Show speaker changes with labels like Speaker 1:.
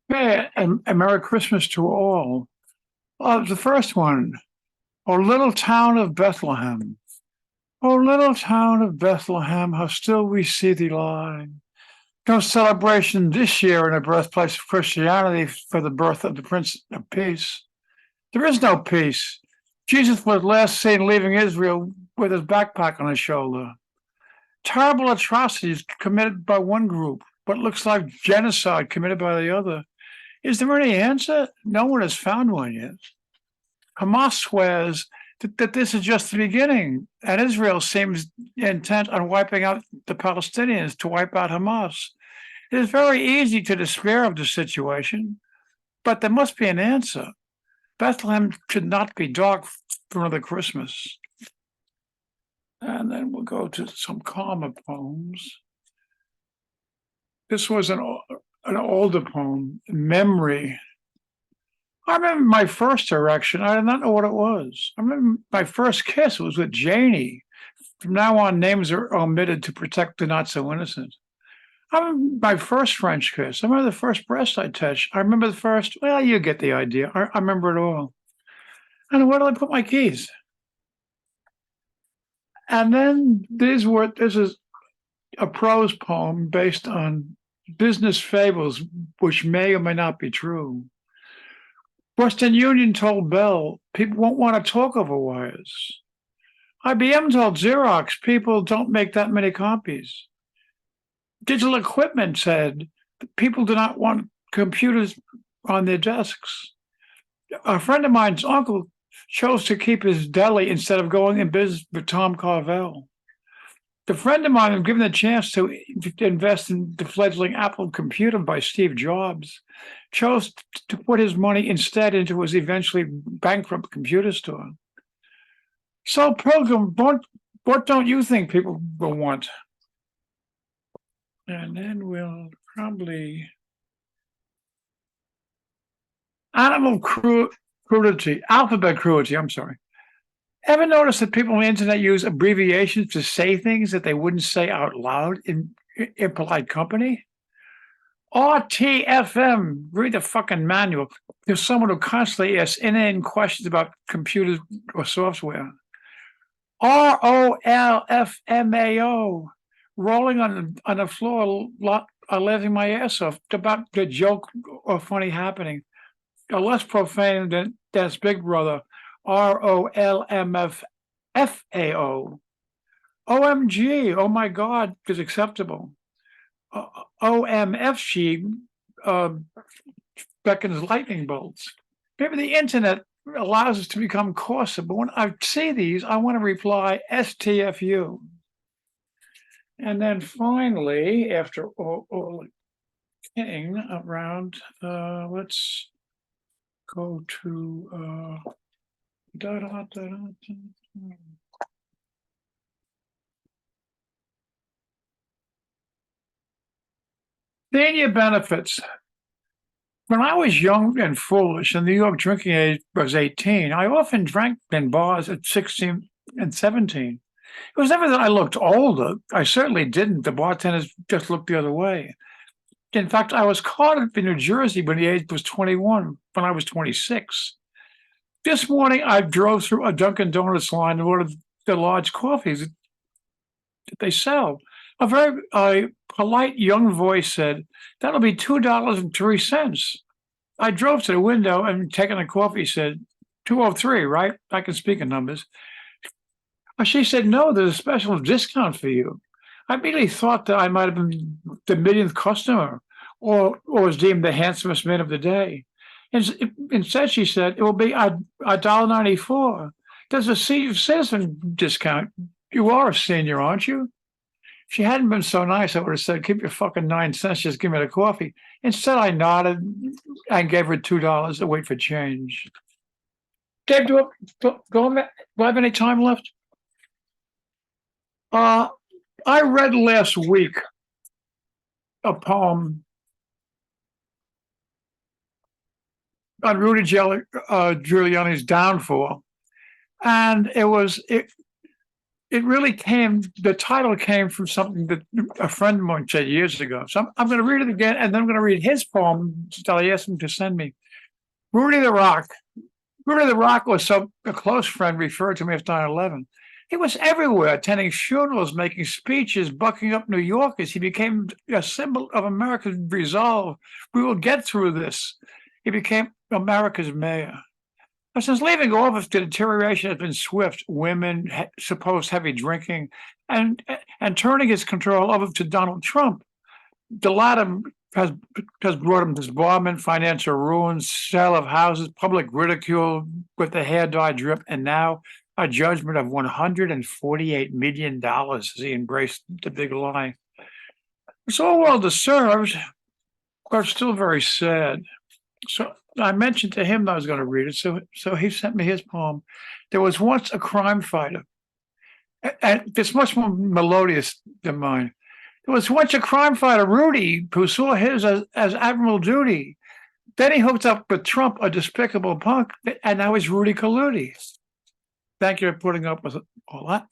Speaker 1: Hey, and Merry Christmas to all. The first one, O little town of Bethlehem. O little town of Bethlehem, how still we see thee lie. No celebration this year in the birthplace of Christianity for the birth of the Prince of Peace. There is no peace. Jesus was last seen leaving Israel with his backpack on his shoulder. Terrible atrocities committed by one group, but looks like genocide committed by the other. Is there any answer? No one has found one yet. Hamas swears that this is just the beginning, and Israel seems intent on wiping out the Palestinians to wipe out Hamas. It is very easy to despair of the situation, but there must be an answer. Bethlehem should not be dark for another Christmas. And then we'll go to some calmer poems. This was an older poem, Memory. I remember my first erection. I did not know what it was. I remember my first kiss was with Janie. From now on, names are omitted to protect the not so innocent. I remember my first French kiss. I remember the first breast I touched. I remember the first, well, you get the idea. I remember it all. And where did I put my keys? And then this is a prose poem based on business fables, which may or may not be true. Western Union told Bell people won't want to talk over wires. IBM told Xerox people don't make that many copies. Digital Equipment said people do not want computers on their desks. A friend of mine's uncle chose to keep his deli instead of going in business with Tom Carvel. The friend of mine, given the chance to invest in the fledgling Apple computer by Steve Jobs, chose to put his money instead into his eventually bankrupt computer store. So, Pilgrim, what don't you think people will want? And then we'll probably animal crudity, alphabet cruelty, I'm sorry. Ever notice that people on the internet use abbreviations to say things that they wouldn't say out loud in polite company? RTFM, read the fucking manual. There's someone who constantly asks inane questions about computers or software. ROLFMAO, rolling on the floor, laughing my ass off about the joke or funny happening. Less profane than that's Big Brother. ROLMFFAO. OMG, oh my God, is acceptable. OMFG beckons lightning bolts. Maybe the internet allows us to become coarser, but when I see these, I want to reply STFU. And then finally, after all king around, let's go to senior benefits. When I was young and foolish, and the New York drinking age was 18, I often drank in bars at 16 and 17. It was never that I looked older. I certainly didn't. The bartenders just looked the other way. In fact, I was caught up in New Jersey when the age was 21, when I was 26. This morning, I drove through a Dunkin' Donuts line and ordered the large coffees that they sell. A very polite young voice said, "That'll be $2.03. I drove to the window and taking a coffee said, 203, right? I can speak in numbers. She said, no, there's a special discount for you. I immediately thought that I might have been the millionth customer or was deemed the handsomest man of the day. Instead, she said, it will be $1.94. There's a senior citizen discount. You are a senior, aren't you? If she hadn't been so nice, I would have said, keep your fucking 9 cents, just give me the coffee. Instead, I nodded and gave her $2 to wait for change. Dave, do I have any time left? I read last week a poem on Rudy Giuliani's downfall, and it it really the title came from something that a friend of mine said years ago. So I'm going to read it again, and then I'm going to read his poem that I asked him to send me. Rudy the Rock. Rudy the Rock was a close friend referred to me as 9/11. He was everywhere, attending funerals, making speeches, bucking up New Yorkers. He became a symbol of America's resolve. We will get through this. He became America's mayor. But since leaving office, the deterioration has been swift. Women, supposed heavy drinking, and turning his control over to Donald Trump. The latter has brought him disbarment, financial ruin, sale of houses, public ridicule with the hair dye drip, and now a judgment of $148 million as he embraced the big lie. It's all well deserved, but still very sad. So I mentioned to him that I was going to read it. So he sent me his poem. There was once a crime fighter, and it's much more melodious than mine. There was once a crime fighter, Rudy, who saw his as admiral duty. Then he hooked up with Trump, a despicable punk, and now he's Rudy Colludi. Thank you for putting up with all that.